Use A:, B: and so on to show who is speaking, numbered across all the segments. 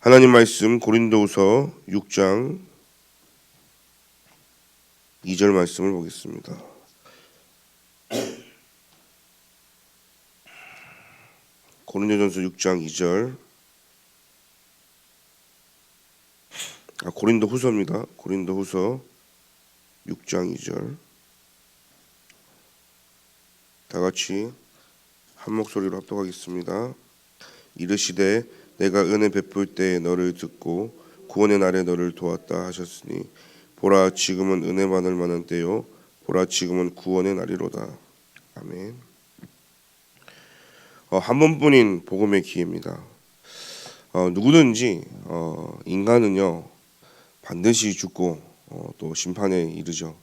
A: 하나님 말씀 고린도후서 6장 2절 말씀을 보겠습니다. 고린도전서 6장 2절. 고린도후서입니다. 고린도후서 6장 2절. 다 같이 한 목소리로 합독하겠습니다. 이르시되 내가 은혜 베풀 때 너를 듣고 구원의 날에 너를 도왔다 하셨으니 보라 지금은 은혜 받을 만한 때요 보라 지금은 구원의 날이로다. 아멘. 한 번뿐인 복음의 기회입니다. 누구든지 인간은요 반드시 죽고 또 심판에 이르죠.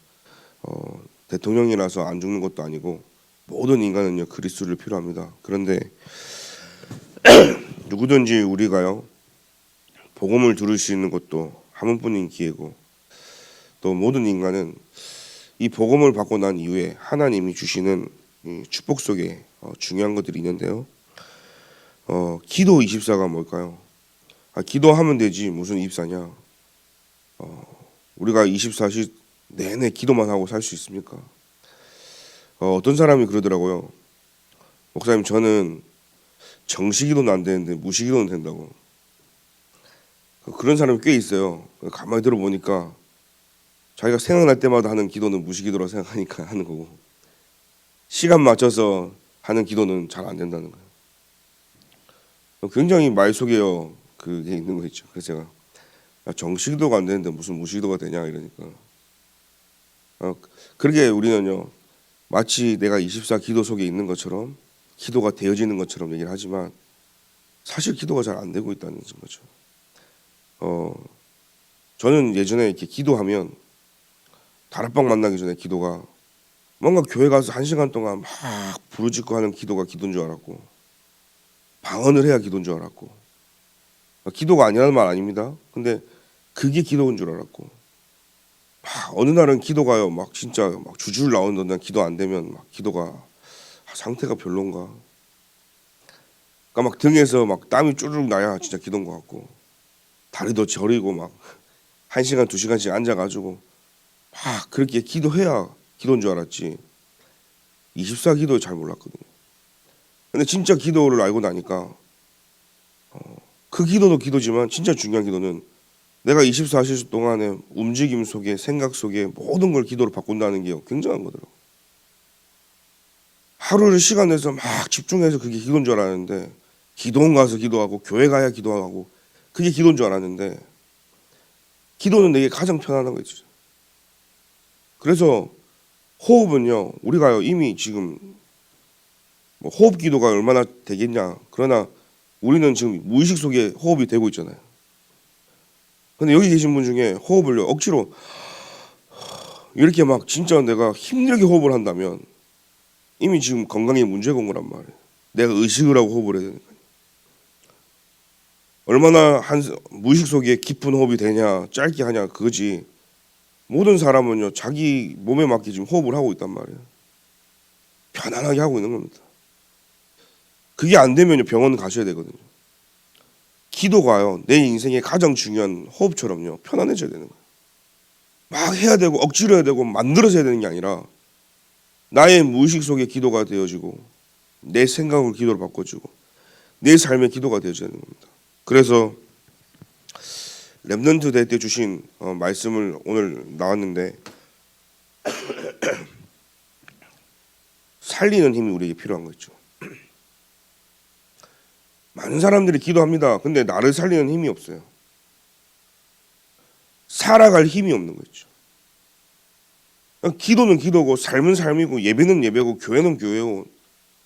A: 대통령이라서 안 죽는 것도 아니고 모든 인간은요 그리스도를 필요합니다. 그런데 누구든지 우리가요 복음을 들을 수 있는 것도 한 번뿐인 기회고 또 모든 인간은 이 복음을 받고 난 이후에 하나님이 주시는 축복 속에 중요한 것들이 있는데요. 기도 24가 뭘까요? 기도하면 되지 무슨 24냐? 우리가 24시 내내 기도만 하고 살 수 있습니까? 어떤 사람이 그러더라고요. 목사님 저는 정시기도는 안 되는데 무시기도는 된다고. 그런 사람이 꽤 있어요. 가만히 들어보니까 자기가 생각날 때마다 하는 기도는 무시기도라고 생각하니까 하는 거고 시간 맞춰서 하는 기도는 잘 안 된다는 거예요. 굉장히 말 속에요 그게 있는 거 있죠. 그래서 제가 정시기도가 안 되는데 무슨 무시기도가 되냐 이러니까 그러게 우리는요 마치 내가 24 기도 속에 있는 것처럼 기도가 되어지는 것처럼 얘기를 하지만 사실 기도가 잘 안 되고 있다는 거죠. 저는 예전에 이렇게 기도하면 다락방 만나기 전에 기도가 뭔가 교회 가서 1시간 동안 막 부르짖고 하는 기도가 기도인 줄 알았고 방언을 해야 기도인 줄 알았고 기도가 아니라는 말 아닙니다. 근데 그게 기도인 줄 알았고 어느 날은 기도가요 막 진짜 막 주줄 나오는데 기도 안 되면 막 기도가 상태가 별론가. 그러니까 막 등에서 막 땀이 쭈르륵 나야 진짜 기도인 것 같고 다리도 저리고 막 1시간 2시간씩 앉아가지고 막 그렇게 기도해야 기도인 줄 알았지 24 기도 잘 몰랐거든요. 근데 진짜 기도를 알고 나니까 그 기도도 기도지만 진짜 중요한 기도는 내가 24시간 동안의 움직임 속에 생각 속에 모든 걸 기도로 바꾼다는 게 굉장한 거더라고요. 하루를 시간 내서 막 집중해서 그게 기도인 줄 알았는데 기도원 가서 기도하고 교회 가야 기도하고 그게 기도인 줄 알았는데 기도는 내게 가장 편안한 거지. 그래서 호흡은요 우리가요 이미 지금 호흡 기도가 얼마나 되겠냐. 그러나 우리는 지금 무의식 속에 호흡이 되고 있잖아요. 근데 여기 계신 분 중에 호흡을요 억지로 이렇게 막 진짜 내가 힘들게 호흡을 한다면 이미 지금 건강에 문제가 온 거란 말이에요. 내가 의식을 하고 호흡을 해야 되니까. 얼마나 무의식 속에 깊은 호흡이 되냐 짧게 하냐 그거지 모든 사람은요 자기 몸에 맞게 지금 호흡을 하고 있단 말이에요. 편안하게 하고 있는 겁니다. 그게 안 되면요 병원 가셔야 되거든요. 기도가요 내 인생의 가장 중요한 호흡처럼요 편안해져야 되는 거예요. 막 해야 되고 억지로 해야 되고 만들어서 해야 되는 게 아니라 나의 무의식 속에 기도가 되어지고 내 생각을 기도로 바꿔주고 내 삶의 기도가 되어져야 되는 겁니다. 그래서 렘넌트 대회 때 주신 말씀을 오늘 나왔는데 살리는 힘이 우리에게 필요한 거죠. 많은 사람들이 기도합니다. 근데 나를 살리는 힘이 없어요. 살아갈 힘이 없는 거죠. 기도는 기도고 삶은 삶이고 예배는 예배고 교회는 교회고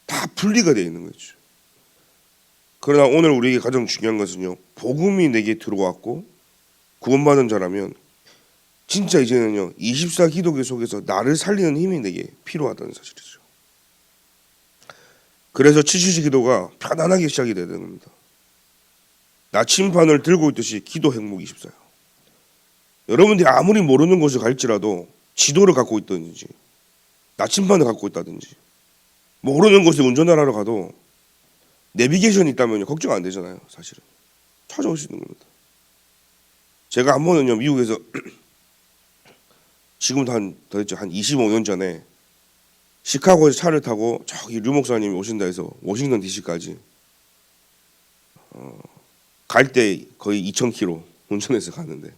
A: 다 분리가 되어 있는 거죠. 그러나 오늘 우리에게 가장 중요한 것은요 복음이 내게 들어왔고 구원받은 자라면 진짜 이제는요 24 기도교 속에서 나를 살리는 힘이 내게 필요하다는 사실이죠. 그래서 7시시 기도가 편안하게 시작이 되는 겁니다. 나침반을 들고 있듯이 기도 행복 24요. 여러분들이 아무리 모르는 곳에 갈지라도 지도를 갖고 있든지 나침반을 갖고 있다든지 모르는 곳에 운전을 하러 가도 내비게이션이 있다면 걱정 안 되잖아요. 사실은 찾아올 수 있는 겁니다. 제가 한 번은요 미국에서 지금도 더 됐죠. 한 25년 전에 시카고에서 차를 타고 저기 류 목사님이 오신다 해서 워싱턴 DC까지 갈 때 거의 2,000km 운전해서 가는데,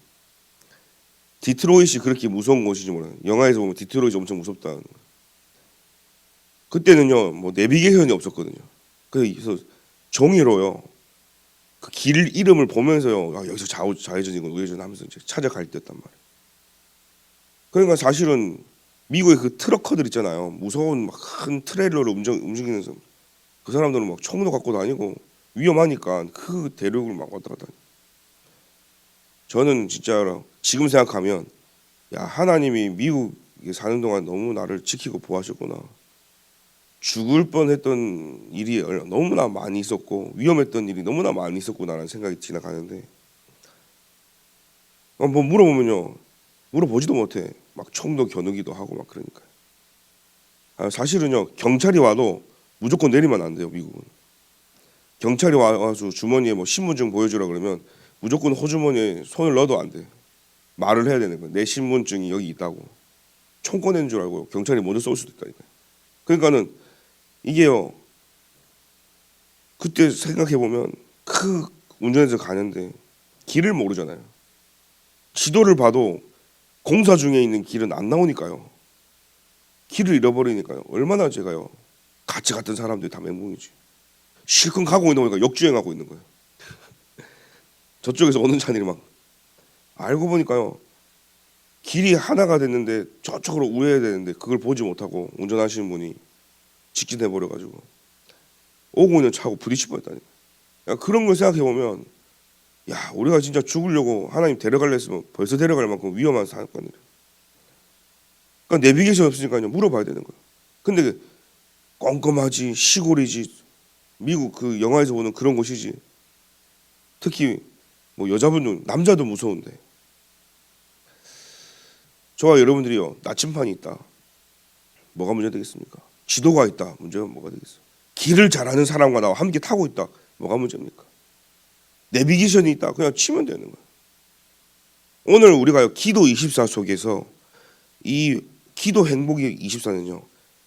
A: 디트로이트이 그렇게 무서운 곳인지 몰라요. 영화에서 보면 디트로이트 엄청 무섭다. 그때는요 뭐 내비게이션이 없었거든요. 그래서 종이로요 그 길 이름을 보면서요, 여기서 좌회전이고 우회전 하면서 이제 찾아갈 때였단 말이에요. 그러니까 사실은 미국의 그 트럭커들 있잖아요. 무서운 막 큰 트레일러를 움직이면서 그 사람들은 막 총도 갖고 다니고 위험하니까 그 대륙을 막 왔다 갔다. 저는 진짜 지금 생각하면 야, 하나님이 미국에 사는 동안 너무 나를 지키고 보호하셨구나. 죽을 뻔했던 일이 너무나 많이 있었고 위험했던 일이 너무나 많이 있었구나라는 생각이 지나가는데, 뭐 물어보면요 물어보지도 못해. 막 총도 겨누기도 하고 막 그러니까요. 사실은요 경찰이 와도 무조건 내리면 안 돼요. 미국은 경찰이 와서 주머니에 뭐 신분증 보여주라 그러면 무조건 호주머니에 손을 넣어도 안 돼. 말을 해야 되는 거예요. 내 신분증이 여기 있다고. 총 꺼낸 줄 알고 경찰이 먼저 쏠 수도 있다니까요. 그러니까는 이게요 그때 생각해 보면 그 운전해서 가는데 길을 모르잖아요. 지도를 봐도 공사 중에 있는 길은 안 나오니까요. 길을 잃어버리니까요. 얼마나 제가요 같이 갔던 사람들이 다 멘붕이지. 실컷 가고 있는 거니까 역주행하고 있는 거예요. 저쪽에서 오는 차들이 막 알고 보니까요 길이 하나가 됐는데 저쪽으로 우회해야 되는데 그걸 보지 못하고 운전하시는 분이 직진해 버려가지고 오고 있는 차하고 부딪힐 뻔했다니까. 그런 걸 생각해 보면 야, 우리가 진짜 죽으려고 하나님 데려갈려 했으면 벌써 데려갈 만큼 위험한 사건이래. 그러니까 내비게이션 없으니까요 물어봐야 되는 거예요. 근데 꼼꼼하지, 시골이지, 미국 그 영화에서 보는 그런 곳이지. 특히 뭐 여자분들, 남자도 무서운데. 저와 여러분들이요 나침판이 있다. 뭐가 문제 되겠습니까? 지도가 있다. 문제가 뭐가 되겠어? 길을 잘 아는 사람과 나와 함께 타고 있다. 뭐가 문제입니까? 내비게이션이 있다. 그냥 치면 되는 거예요. 오늘 우리가 기도 24 속에서 이 기도 행복이 24는요.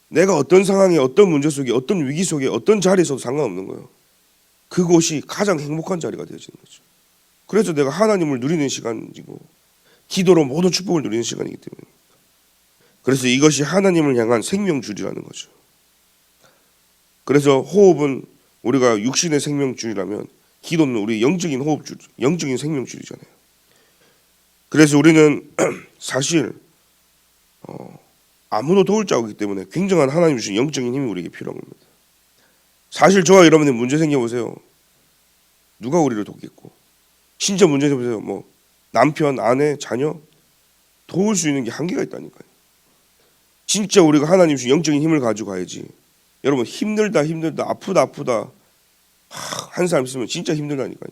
A: 내가 어떤 상황에 어떤 문제 속에 어떤 위기 속에 어떤 자리에서도 상관없는 거예요. 그곳이 가장 행복한 자리가 되어지는 거죠. 그래서 내가 하나님을 누리는 시간이고 기도로 모든 축복을 누리는 시간이기 때문에. 그래서 이것이 하나님을 향한 생명줄이라는 거죠. 그래서 호흡은 우리가 육신의 생명줄이라면 기도는 우리 영적인 호흡줄, 영적인 생명줄이잖아요. 그래서 우리는 사실 아무도 도울 자 없기 때문에 굉장한 하나님 주신 영적인 힘이 우리에게 필요한 겁니다. 사실 저와 여러분들 문제 생겨보세요. 누가 우리를 돕겠고. 진짜 문제 생겨보세요. 뭐 남편, 아내, 자녀 도울 수 있는 게 한계가 있다니까요. 진짜 우리가 하나님 주신 영적인 힘을 가지고 가야지. 여러분 힘들다 아프다 한 사람 있으면 진짜 힘들다니까요.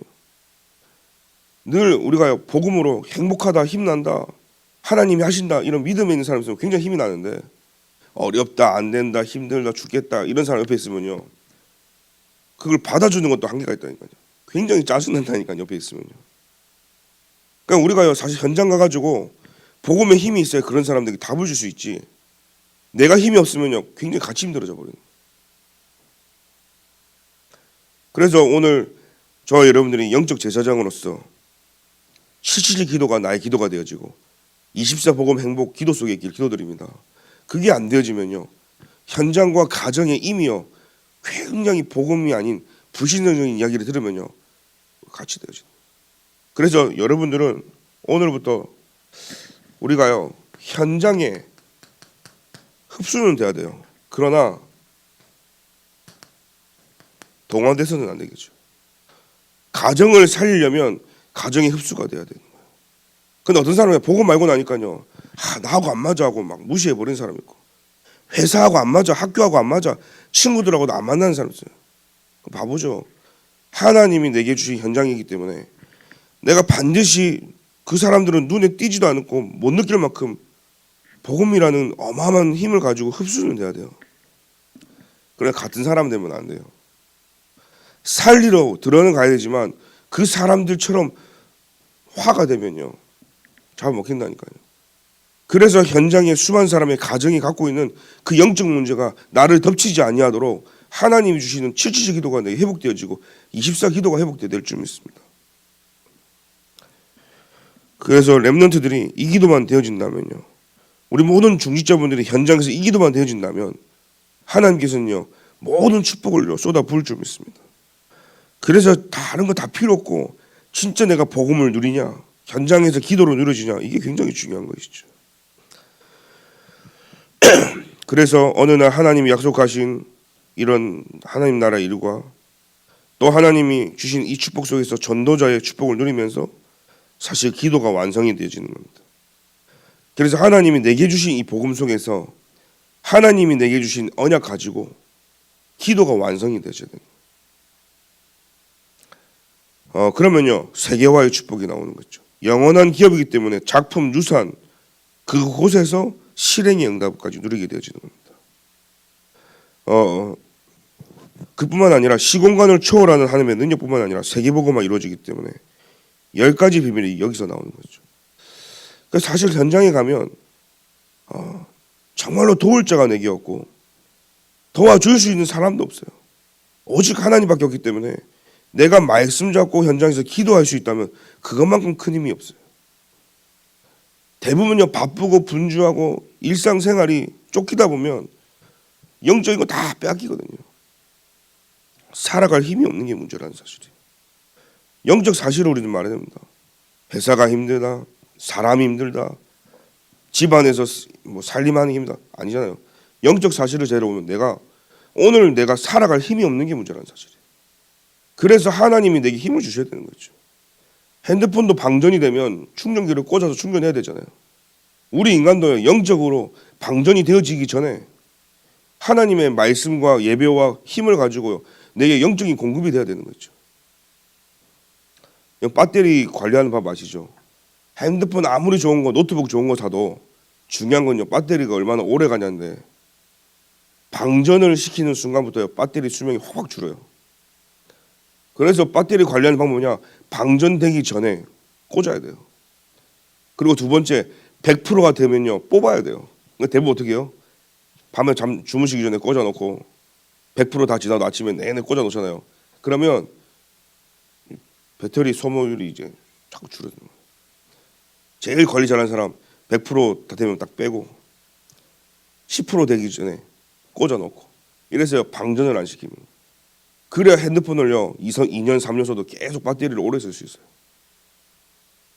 A: 늘 우리가 복음으로 행복하다 힘난다 하나님이 하신다 이런 믿음에 있는 사람 있으면 굉장히 힘이 나는데, 어렵다 안 된다 힘들다 죽겠다 이런 사람 옆에 있으면요 그걸 받아주는 것도 한계가 있다니까요. 굉장히 짜증난다니까요 옆에 있으면요. 그러니까 우리가요 사실 현장 가가지고 복음에 힘이 있어야 그런 사람들에게 답을 줄 수 있지, 내가 힘이 없으면요 굉장히 같이 힘들어져 버려요. 그래서 오늘 저와 여러분들이 영적 제사장으로서 실질의 기도가 나의 기도가 되어지고 24 복음 행복 기도 속에 있길 기도드립니다. 그게 안 되어지면요 현장과 가정에 이미요 굉장히 복음이 아닌 불신앙적인 이야기를 들으면요 같이 되어지는. 그래서 여러분들은 오늘부터 우리가요 현장에 흡수는 돼야 돼요. 그러나 동화돼서는 안 되겠죠. 가정을 살리려면 가정에 흡수가 돼야 되는 거예요. 근데 어떤 사람이 복음 말고 나니까요 나하고 안 맞아 하고 막 무시해버리는 사람이 있고, 회사하고 안 맞아, 학교하고 안 맞아, 친구들하고도 안 만나는 사람이 있어요. 바보죠. 하나님이 내게 주신 현장이기 때문에 내가 반드시 그 사람들은 눈에 띄지도 않고 못 느낄 만큼 복음이라는 어마어마한 힘을 가지고 흡수는 돼야 돼요. 그래 같은 사람 되면 안 돼요. 살리러 들어는 가야 되지만 그 사람들처럼 화가 되면요 잡아먹힌다니까요. 그래서 현장에 수많은 사람의 가정이 갖고 있는 그 영적 문제가 나를 덮치지 아니하도록 하나님이 주시는 777 기도가 내게 회복되어지고 24 기도가 회복될 줄 믿습니다. 그래서 렘넌트들이 이 기도만 되어진다면요, 우리 모든 중직자분들이 현장에서 이 기도만 되어진다면 하나님께서는요 모든 축복을 쏟아 부을 줄 믿습니다. 그래서 다른 거 다 필요 없고 진짜 내가 복음을 누리냐, 현장에서 기도로 누려지냐, 이게 굉장히 중요한 것이죠. 그래서 어느 날 하나님이 약속하신 이런 하나님 나라 일과 또 하나님이 주신 이 축복 속에서 전도자의 축복을 누리면서 사실 기도가 완성이 되어지는 겁니다. 그래서 하나님이 내게 주신 이 복음 속에서 하나님이 내게 주신 언약 가지고 기도가 완성이 되어져야 됩니다. 그러면요 세계화의 축복이 나오는 거죠. 영원한 기업이기 때문에 작품, 유산 그곳에서 실행의 응답까지 누리게 되어지는 겁니다. 그뿐만 아니라 시공간을 초월하는 하나님의 능력뿐만 아니라 세계보고만 이루어지기 때문에 10가지 비밀이 여기서 나오는 거죠. 그래서 사실 현장에 가면 정말로 도울 자가 내게 없고 도와줄 수 있는 사람도 없어요. 오직 하나님밖에 없기 때문에 내가 말씀 잡고 현장에서 기도할 수 있다면 그것만큼 큰 힘이 없어요. 대부분요 바쁘고 분주하고 일상생활이 쫓기다 보면 영적인 거 다 빼앗기거든요. 살아갈 힘이 없는 게 문제라는 사실이에요. 영적 사실을 우리는 말해야 됩니다. 회사가 힘들다, 사람이 힘들다, 집안에서 뭐 살림하는 게 힘들다, 아니잖아요. 영적 사실을 제로 보면 오늘 내가 살아갈 힘이 없는 게 문제라는 사실이에요. 그래서 하나님이 내게 힘을 주셔야 되는 거죠. 핸드폰도 방전이 되면 충전기를 꽂아서 충전해야 되잖아요. 우리 인간도 영적으로 방전이 되어지기 전에 하나님의 말씀과 예배와 힘을 가지고 내게 영적인 공급이 돼야 되는 거죠. 배터리 관리하는 법 아시죠? 핸드폰 아무리 좋은 거, 노트북 좋은 거 사도 중요한 건요 배터리가 얼마나 오래 가냐인데 방전을 시키는 순간부터 배터리 수명이 확 줄어요. 그래서 배터리 관리하는 방법이냐, 방전되기 전에 꽂아야 돼요. 그리고 두 번째 100%가 되면요 뽑아야 돼요. 대부분 어떻게 해요? 밤에 주무시기 전에 꽂아놓고 100% 다 지나도 아침에 내내 꽂아놓잖아요. 그러면 배터리 소모율이 이제 자꾸 줄어드는 거예요. 제일 관리 잘하는 사람 100%다 되면 딱 빼고 10% 되기 전에 꽂아놓고 이래서 방전을 안 시킵니다. 그래야 핸드폰을요 2년 3년 써도 계속 배터리를 오래 쓸 수 있어요.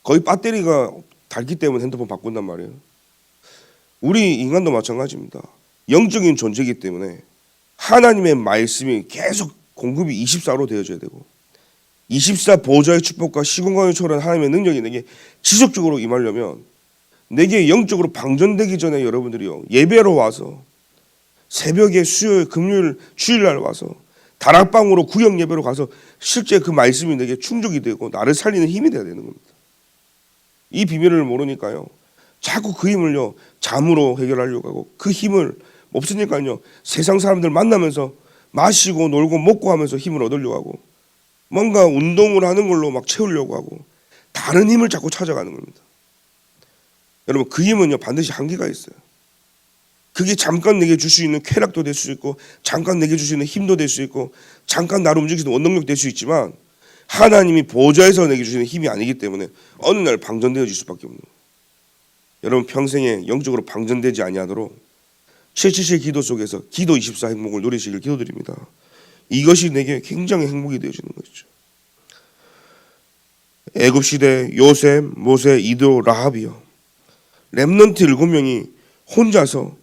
A: 거의 배터리가 닳기 때문에 핸드폰 바꾼단 말이에요. 우리 인간도 마찬가지입니다. 영적인 존재이기 때문에 하나님의 말씀이 계속 공급이 24로 되어져야 되고 24 보좌의 축복과 시공간을 초월한 하나님의 능력이 내게 지속적으로 임하려면 내게 영적으로 방전되기 전에 여러분들이요 예배로 와서 새벽에 수요일, 금요일, 주일날 와서 다락방으로 구역 예배로 가서 실제 그 말씀이 내게 충족이 되고 나를 살리는 힘이 돼야 되는 겁니다. 이 비밀을 모르니까요 자꾸 그 힘을요 잠으로 해결하려고 하고 그 힘을 없으니까요 세상 사람들 만나면서 마시고 놀고 먹고 하면서 힘을 얻으려고 하고 뭔가 운동을 하는 걸로 막 채우려고 하고 다른 힘을 자꾸 찾아가는 겁니다. 여러분 그 힘은요 반드시 한계가 있어요. 그게 잠깐 내게 줄 수 있는 쾌락도 될 수 있고 잠깐 내게 줄 수 있는 힘도 될 수 있고 잠깐 나를 움직이는 원동력 될 수 있지만 하나님이 보좌에서 내게 주시는 힘이 아니기 때문에 어느 날 방전되어질 수밖에 없는 거예요. 여러분 평생에 영적으로 방전되지 아니하도록 777 기도 속에서 기도 24 행복을 누리시길 기도드립니다. 이것이 내게 굉장히 행복이 되어지는 것이죠. 애굽시대 요셉, 모세, 이드로, 라합이요 렘넌트 7명이 혼자서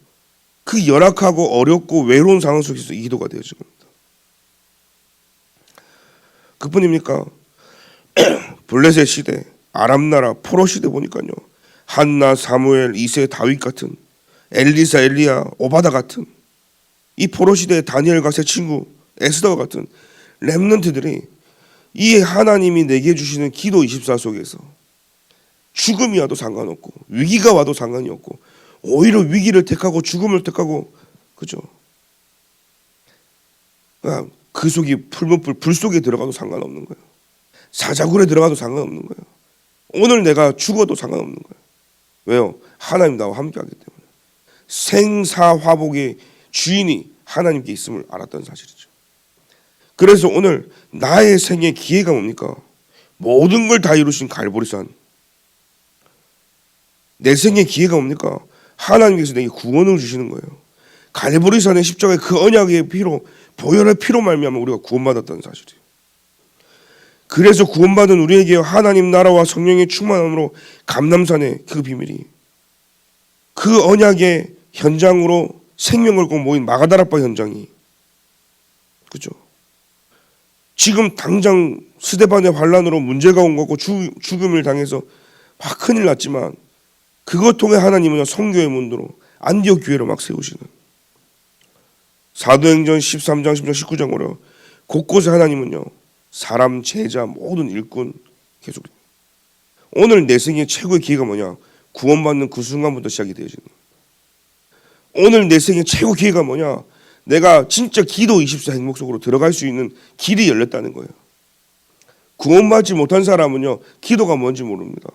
A: 그 열악하고 어렵고 외로운 상황 속에서 이 기도가 되어진 겁니다. 그뿐입니까? 블레셋 시대, 아람 나라, 포로 시대 보니까요 한나, 사무엘, 이세, 다윗 같은 엘리사, 엘리야, 오바다 같은 이 포로 시대의 다니엘과 세 친구 에스더와 같은 렘넌트들이 이 하나님이 내게 주시는 기도 24 속에서 죽음이 와도 상관없고 위기가 와도 상관이 없고 오히려 위기를 택하고 죽음을 택하고 그죠? 그 속이 불 속에 들어가도 상관없는 거예요. 사자굴에 들어가도 상관없는 거예요. 오늘 내가 죽어도 상관없는 거예요. 왜요? 하나님 나와 함께하기 때문에. 생사화복의 주인이 하나님께 있음을 알았던 사실이죠. 그래서 오늘 나의 생의 기회가 뭡니까? 모든 걸 다 이루신 갈보리산. 내 생의 기회가 뭡니까? 하나님께서 내게 구원을 주시는 거예요. 갈보리산의 십자가의 그 언약의 피로, 보혈의 피로 말미암아 우리가 구원받았다는 사실이에요. 그래서 구원받은 우리에게 하나님 나라와 성령의 충만함으로 감람산의 그 비밀이, 그 언약의 현장으로 생명을 걸고 모인 마가다락바 현장이, 그죠? 지금 당장 스데반의 환란으로 문제가 온 거고 죽음을 당해서 막 큰일 났지만 그것 통해 하나님은 성교의 문도로 안디옥 교회를 막 세우시는, 사도행전 13장 10장 19장으로 곳곳에 하나님은요 사람, 제자, 모든 일꾼 계속. 오늘 내 생의 최고의 기회가 뭐냐? 구원받는 그 순간부터 시작이 되어지는 거예요. 오늘 내 생의 최고 기회가 뭐냐? 내가 진짜 기도 24 행복 속으로 들어갈 수 있는 길이 열렸다는 거예요. 구원받지 못한 사람은요 기도가 뭔지 모릅니다.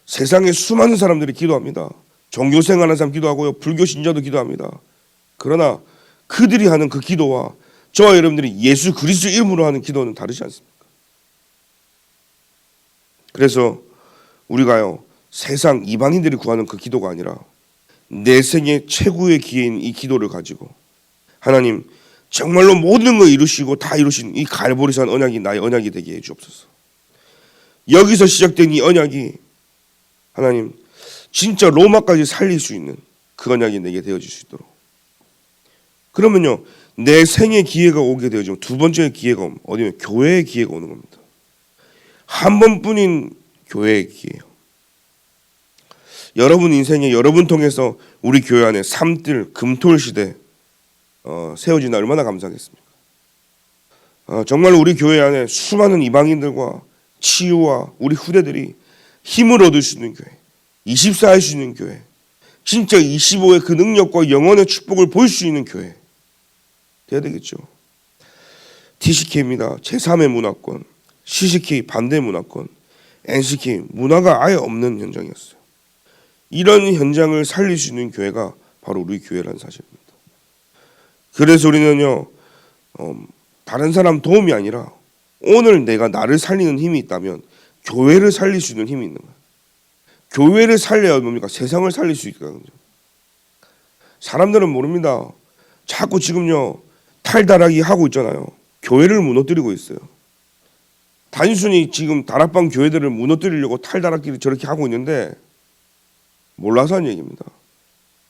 A: 세상에 수많은 사람들이 기도합니다. 종교생활하는 사람 기도하고요, 불교 신자도 기도합니다. 그러나 그들이 하는 그 기도와 저와 여러분들이 예수 그리스도 이름으로 하는 기도는 다르지 않습니까? 그래서 우리가요 세상 이방인들이 구하는 그 기도가 아니라 내 생의 최고의 기회인 이 기도를 가지고 하나님 정말로 모든 걸 이루시고 다 이루신 이 갈보리산 언약이 나의 언약이 되게 해주옵소서. 여기서 시작된 이 언약이 하나님 진짜 로마까지 살릴 수 있는 그 언약이 내게 되어질 수 있도록. 그러면요 내 생의 기회가 오게 되어지면 두 번째 기회가 어디면 교회의 기회가 오는 겁니다. 한 번뿐인 교회의 기회예요. 여러분 인생에 여러분 통해서 우리 교회 안에 삼뜰 금토일 시대 세워지나 얼마나 감사하겠습니까? 정말 우리 교회 안에 수많은 이방인들과 치유와 우리 후대들이 힘을 얻을 수 있는 교회, 24 할 수 있는 교회, 진짜 25의 그 능력과 영원의 축복을 볼 수 있는 교회 돼야 되겠죠. TCK입니다. 제3의 문화권, CCK 반대 문화권, NCK 문화가 아예 없는 현장이었어요. 이런 현장을 살릴 수 있는 교회가 바로 우리 교회라는 사실입니다. 그래서 우리는요 다른 사람 도움이 아니라 오늘 내가 나를 살리는 힘이 있다면 교회를 살릴 수 있는 힘이 있는 거예요. 교회를 살려야 뭡니까? 세상을 살릴 수 있거든요. 사람들은 모릅니다. 자꾸 지금요 탈다락이 하고 있잖아요. 교회를 무너뜨리고 있어요. 단순히 지금 다락방 교회들을 무너뜨리려고 탈다락끼리 저렇게 하고 있는데 몰라서 하는 얘기입니다.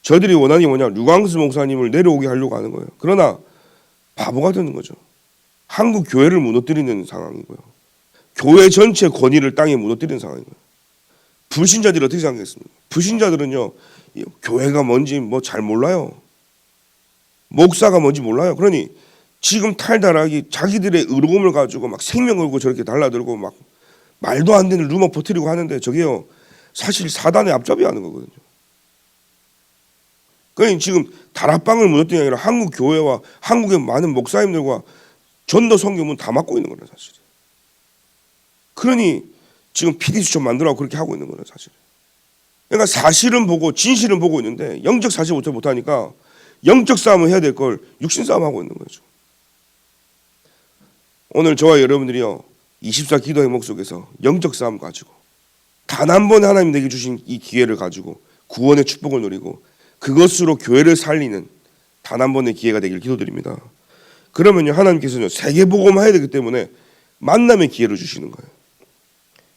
A: 저들이 원하는 게 뭐냐? 류광수 목사님을 내려오게 하려고 하는 거예요. 그러나 바보가 되는 거죠. 한국 교회를 무너뜨리는 상황이고요. 교회 전체 권위를 땅에 무너뜨리는 상황이고요. 불신자들이 어떻게 생각했습니까? 불신자들은요 교회가 뭔지 뭐 잘 몰라요. 목사가 뭔지 몰라요. 그러니 지금 탈다락이 자기들의 의로움을 가지고 막 생명 걸고 저렇게 달라들고 막 말도 안 되는 루머 퍼뜨리고 하는데 저게요 사실 사단의 앞잡이 하는 거거든요. 그러니 지금 다락방을 무너뜨리는 게 아니라 한국 교회와 한국의 많은 목사님들과 전도 선교문 다 막고 있는 거예요 사실. 그러니 지금 PD수첩 만들라고 그렇게 하고 있는 거예요 사실. 그러니까 사실은 보고 진실은 보고 있는데 영적 사실 못하니까 영적 싸움을 해야 될 걸 육신 싸움 하고 있는 거죠. 오늘 저와 여러분들이요 24 기도 행복 속에서 영적 싸움 가지고 단 한 번 하나님 내게 주신 이 기회를 가지고 구원의 축복을 누리고 그것으로 교회를 살리는 단 한 번의 기회가 되길 기도드립니다. 그러면요 하나님께서는 세계복음을 해야 되기 때문에 만남의 기회를 주시는 거예요.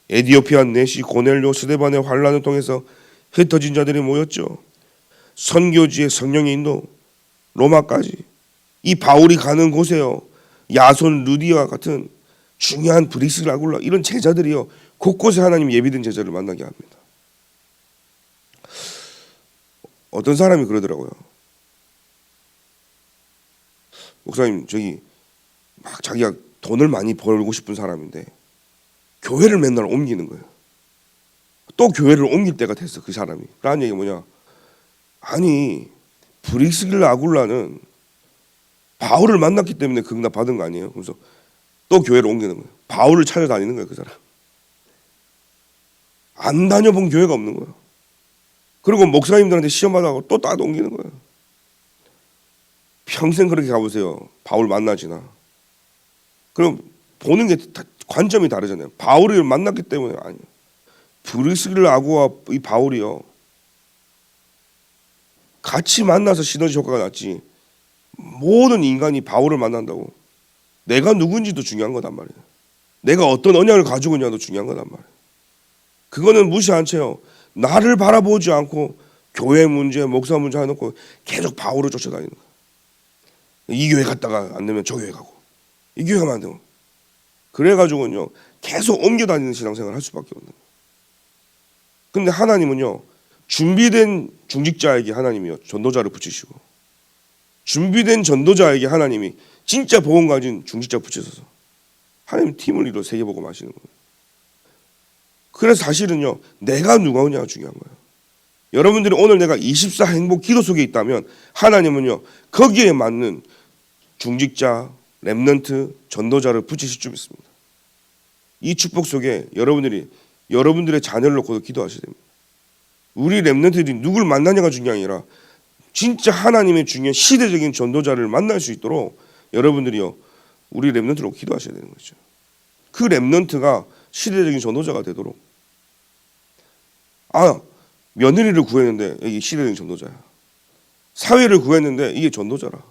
A: 에디오피아 네시 고넬료 스데반의 환란을 통해서 흩어진 자들이 모였죠. 선교지의 성령의 인도 로마까지 이 바울이 가는 곳에요 야손 루디와 같은 중요한 브리스 라굴라 이런 제자들이요 곳곳에 하나님 예비된 제자를 만나게 합니다. 어떤 사람이 그러더라고요. 목사님 저기 막 자기가 돈을 많이 벌고 싶은 사람인데 교회를 맨날 옮기는 거예요. 또 교회를 옮길 때가 됐어 그 사람이. 라는 얘기 뭐냐? 아니 브리스길라 아굴라는 바울을 만났기 때문에 그 응답 받은 거 아니에요? 그래서 또 교회를 옮기는 거예요. 바울을 찾아다니는 거예요 그 사람. 안 다녀본 교회가 없는 거예요. 그리고 목사님들한테 시험 받아가고 또 따로 옮기는 거예요. 평생 그렇게 가보세요. 바울 만나지나. 그럼 보는 게 관점이 다르잖아요. 바울을 만났기 때문에 아니에요. 브리스길라 아구와 이 바울이요, 같이 만나서 시너지 효과가 났지. 모든 인간이 바울을 만난다고 내가 누군지도 중요한 거단 말이에요. 내가 어떤 언약을 가지고 있냐도 중요한 거단 말이에요. 그거는 무시한 채요, 나를 바라보지 않고 교회 문제, 목사 문제 해놓고 계속 바울을 쫓아다니는 거예요. 이 교회 갔다가 안 되면 저 교회 가고, 이 교회 가면 안 되고, 그래가지고는요 계속 옮겨다니는 신앙생활을 할 수밖에 없는 거예요. 근데 하나님은요, 준비된 중직자에게 하나님이요 전도자를 붙이시고, 준비된 전도자에게 하나님이 진짜 복음 가진 중직자 붙이셔서 하나님 팀을 이루어 세계복음 하시는 거예요. 그래서 사실은요, 내가 누가 오냐가 중요한 거예요. 여러분들이 오늘 내가 24 행복 기도 속에 있다면 하나님은요 거기에 맞는 중직자, 렘넌트, 전도자를 붙이실 줄 믿습니다. 이 축복 속에 여러분들의 자녀를 놓고도 기도하셔야 됩니다. 우리 렘넌트들이 누굴 만나냐가 중요한 게 아니라 진짜 하나님의 중요한 시대적인 전도자를 만날 수 있도록 여러분들이요 우리 렘넌트로 기도하셔야 되는 거죠. 그 렘넌트가 시대적인 전도자가 되도록. 며느리를 구했는데 이게 시대적인 전도자야. 사회를 구했는데 이게 전도자라.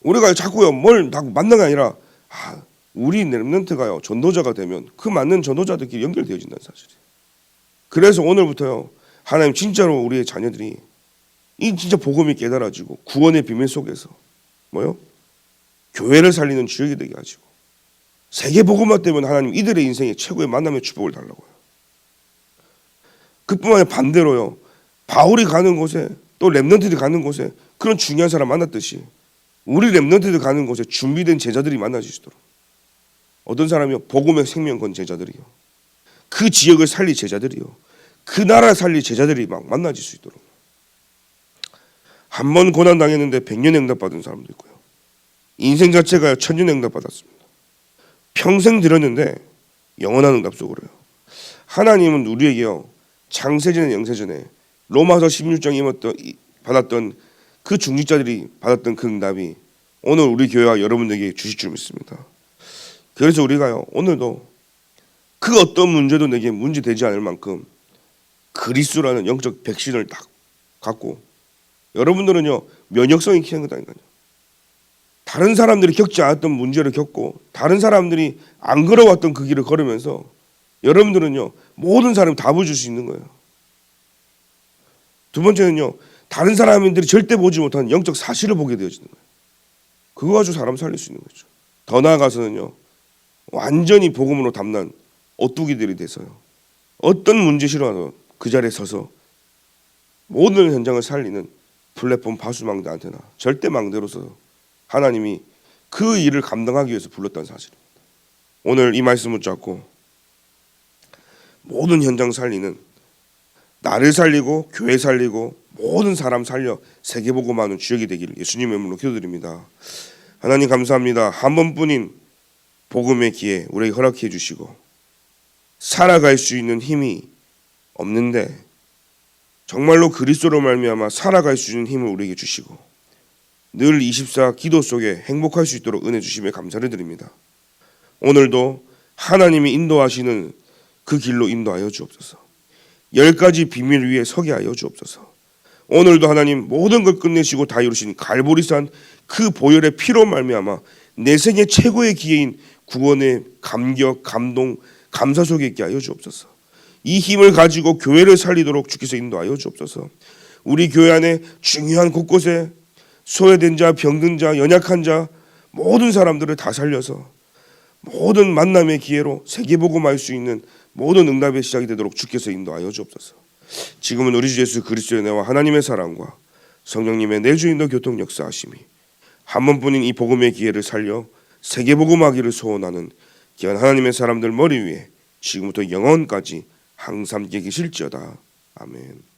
A: 우리가 자꾸요 뭘 만나는 게 아니라 우리 렘넌트가요 전도자가 되면 그 맞는 전도자들끼리 연결되어진다는 사실이에요. 그래서 오늘부터요 하나님 진짜로 우리의 자녀들이 이 진짜 복음이 깨달아지고 구원의 비밀 속에서 교회를 살리는 주역이 되게 하시고 세계 복음화 때문에 하나님 이들의 인생에 최고의 만남의 축복을 달라고요. 그뿐만 아니라 반대로요, 바울이 가는 곳에 또 렘넌트들이 가는 곳에 그런 중요한 사람 만났듯이 우리 렘넌트들 가는 곳에 준비된 제자들이 만나주시도록. 어떤 사람이요 복음의 생명 건 제자들이요, 그 지역을 살릴 제자들이요, 그 나라 살릴 제자들이 막 만나질 수 있도록. 한 번 고난 당했는데 100년 응답 받은 사람도 있고요, 인생 자체가 1000년 응답 받았습니다. 평생 들었는데 영원한 응답 속으로요. 하나님은 우리에게요 창세전에 영세전에 로마서 16장에 받았던 그 중직자들이 받았던 그 응답이 오늘 우리 교회와 여러분들에게 주실 줄 믿습니다. 그래서 우리가요 오늘도 그 어떤 문제도 내게 문제되지 않을 만큼 그리스도라는 영적 백신을 딱 갖고, 여러분들은요 면역성이 키는 거다니까요. 다른 사람들이 겪지 않았던 문제를 겪고 다른 사람들이 안 걸어왔던 그 길을 걸으면서 여러분들은요 모든 사람이 답을 줄 수 있는 거예요. 두 번째는요, 다른 사람들이 절대 보지 못한 영적 사실을 보게 되어지는 거예요. 그거 가지고 사람 살릴 수 있는 거죠. 더 나아가서는요 완전히 복음으로 담난 오뚜기들이 돼서요 어떤 문제 싫어하도 그 자리에 서서 모든 현장을 살리는 플랫폼 바수망대한테나 절대 망대로서 하나님이 그 일을 감당하기 위해서 불렀다는 사실입니다. 오늘 이 말씀을 붙잡고 모든 현장 살리는, 나를 살리고 교회 살리고 모든 사람 살려 세계복음하는 주역이 되기를 예수님의 이름으로 기도드립니다. 하나님 감사합니다. 한 번뿐인 복음의 기회 우리에게 허락해 주시고 살아갈 수 있는 힘이 없는데 정말로 그리스도로 말미암아 살아갈 수 있는 힘을 우리에게 주시고 늘 24 기도 속에 행복할 수 있도록 은혜 주심에 감사를 드립니다. 오늘도 하나님이 인도하시는 그 길로 인도하여 주옵소서. 10가지 비밀 위에 서게 하여 주옵소서. 오늘도 하나님 모든 걸 끝내시고 다 이루신 갈보리산 그 보혈의 피로 말미암아 내 생애 최고의 기회인 구원의 감격, 감동, 감사 속에 있게 하여 주옵소서. 이 힘을 가지고 교회를 살리도록 주께서 인도하여 주옵소서. 우리 교회 안에 중요한 곳곳에 소외된 자, 병든 자, 연약한 자 모든 사람들을 다 살려서 모든 만남의 기회로 세계복음할 수 있는 모든 응답의 시작이 되도록 주께서 인도하여 주옵소서. 지금은 우리 주 예수 그리스도의 은혜와 하나님의 사랑과 성령님의 내주인도 교통 역사하심이 한 번뿐인 이 복음의 기회를 살려 세계복음하기를 소원하는 귀한 하나님의 사람들 머리 위에 지금부터 영원까지 항상 계실지어다. 아멘.